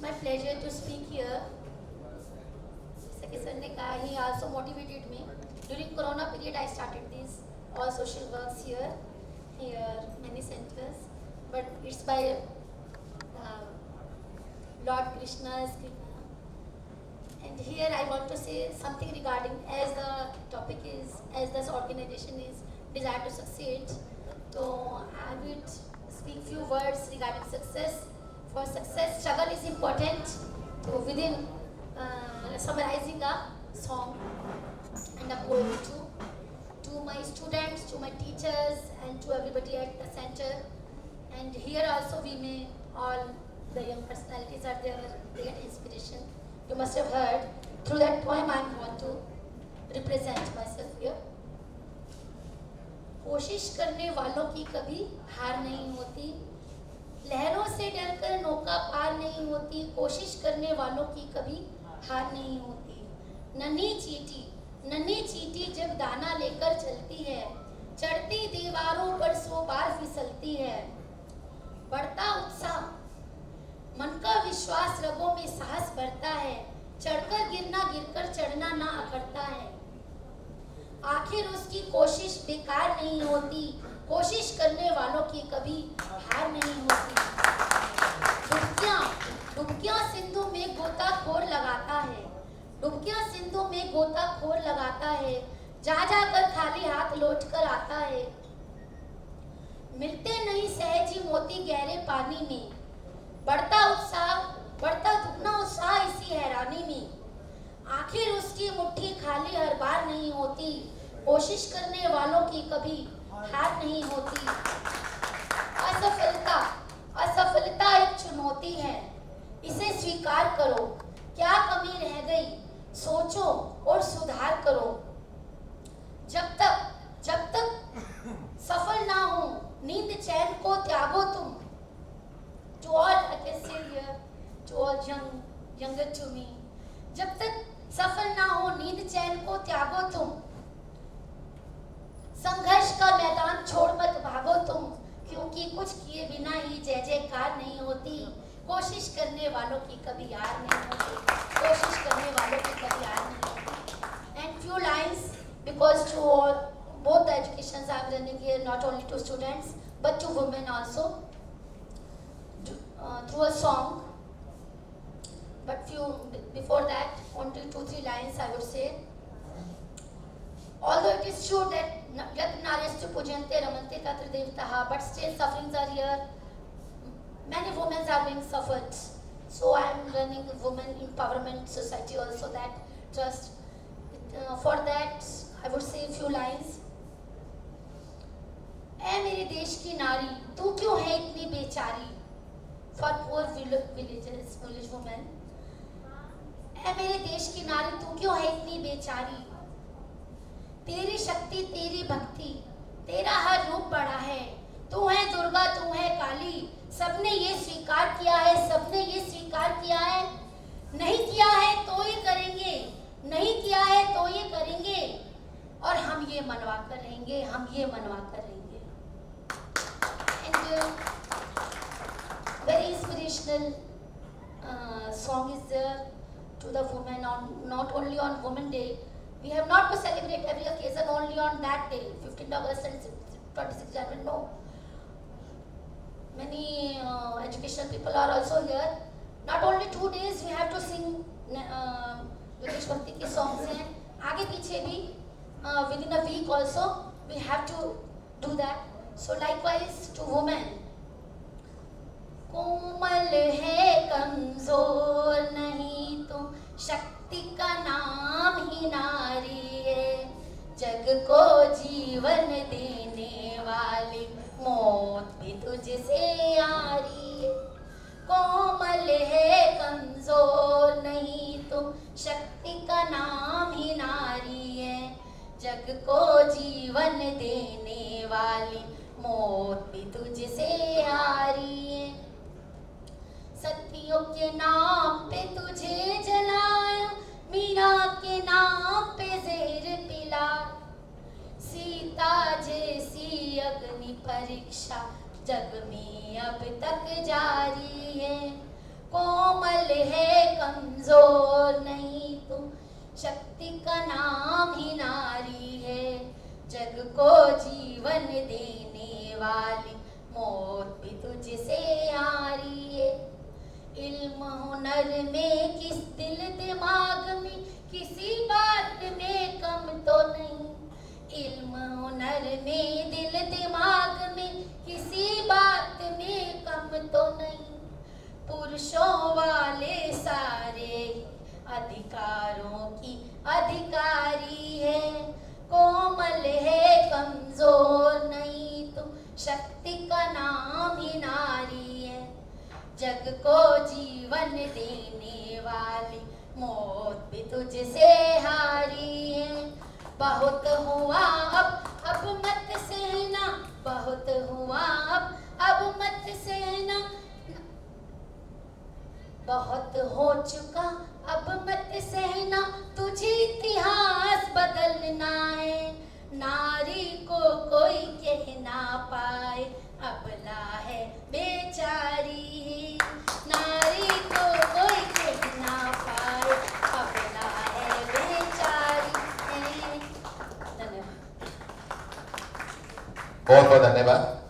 my pleasure to speak here. जैसा कि sir ने कहा, he also motivated me. During Corona period, I started these all social works here many centers, but it's by Lord Krishna's kripa. And here I want to say something regarding, as the topic is, as this organization is desire to succeed. So I will speak few words regarding success. For success, struggle is important. So within summarizing a song and a poem to my students, to my teachers, and to everybody at the center. And here also we may all the young personalities are there. They get inspiration. You must have heard. Through that poem, I want to represent myself here. कोशिश करने वालों की कभी हार नहीं होती, लहरों से डरकर नौका पार नहीं होती। कोशिश करने वालों की कभी हार नहीं होती। नन्ही चींटी जब दाना लेकर चलती है, चढ़ती दीवारों पर 100 बार फिसलती है। बढ़ता उत्साह, मन का विश्वास, रगों में साहस बढ़ता है। चढ़कर गिरना, गिरकर चढ़ना ना अकड़ता है। आखिर उसकी कोशिश बेकार नहीं होती, कोशिश करने वालों की कभी हार नहीं होती। डुबकियां सिंधु में गोताखोर लगाता है, डुबकियां सिंधु में गोताखोर लगाता है। जा कर खाली हाथ लौट कर आता है। मिलते नहीं सहज ही मोती गहरे पानी में, बढ़ता दुगना उत्साह इसी हैरानी में। आखिर उसकी मुट्ठी खाली हर बार नहीं होती, कोशिश करने वालों की कभी हार नहीं होती। असफलता एक चुनौती है, इसे स्वीकार करो। क्या कमी रह गई, सोचो और सुधार करो। जब तक सफल ना हो, नींद चैन को त्यागो तुम। To all, I can say here, to all younger to me, जब तक सफल ना हो, नींद चैन को त्यागो तुम। संघर्ष का मैदान छोड़ मत भागो तुम, क्योंकि कुछ किए बिना ही जय जयकार नहीं होती। कोशिश करने वालों की कभी हार नहीं होती, कोशिश करने वालों की कभी हार नहीं होती। And few lines, because to all, both the educations I am running here, not only to students but to women also, through a song. But before that, only 2-3 lines I would say. Although it is true that yat naryastu pujante ramante tatra devtaha, but still sufferings are here. Many women are being suffered. So I am running women empowerment society also, that trust. For that I would say a few lines. ऐ मेरे देश की नारी, तू क्यों है इतनी बेचारी? For poor village women. ऐ मेरे देश की नारी, तू क्यों है इतनी बेचारी? तेरी शक्ति, तेरी भक्ति, तेरा हर रूप बड़ा है। तू है दुर्गा, तू है काली, सबने ये स्वीकार किया है, सबने ये स्वीकार किया है। नहीं किया है तो ये करेंगे, नहीं किया है तो ये करेंगे, और हम ये मनवा कर रहेंगे, हम ये मनवा कर रहेंगे। And very inspirational song is there to the women, on not only on Women Day. We have not to celebrate every occasion only on that day, 15th August and 26th January. No, many educational people are also here. Not only 2 days we have to sing जो देशभक्ति के songs हैं, आगे पीछे भी within a week also we have to do that. So likewise to women. कोमल है, कमजोर नहीं तुम, शक्ति का नाम ही नारी है। जग को जीवन देने वाली मौत भी तुझसे यारी है। कोमल है, कमजोर नहीं तुम, शक्ति का नाम ही नारी है। जग को जीवन देने वाली मौत भी तुझसे यारी है। सतियों के नाम पे तुझे जलाया, मीरा के नाम पे जहर पिला। सीता जैसी अग्नि परीक्षा जग में अब तक जारी है। कोमल है कमजोर नहीं तू, शक्ति का नाम ही नारी है। जग को जीवन देने वाली मौत भी तुझसे हारी है। इल्म हुनर में किस दिल दिमाग में किसी बात में कम तो नहीं। इल्म हुनर में दिल दिमाग में किसी बात में कम तो नहीं। पुरुषों वाले सारे अधिकारों की अधिकारी है। कोमल है कमजोर नहीं तू, शक्ति का नाम ही नारी है। जग को जीवन देने वाली मौत भी तुझसे हारी है। बहुत हुआ अब मत सहना, बहुत हुआ अब मत सहना। बहुत हो चुका अब मत सहना, तुझे इतिहास बदलना है। नारी को कोई कह ना पाए, अबला है बेचारी। नारी को कोई कह ना पाए, अबला है बेचारी। धन्यवाद। बहुत बहुत धन्यवाद।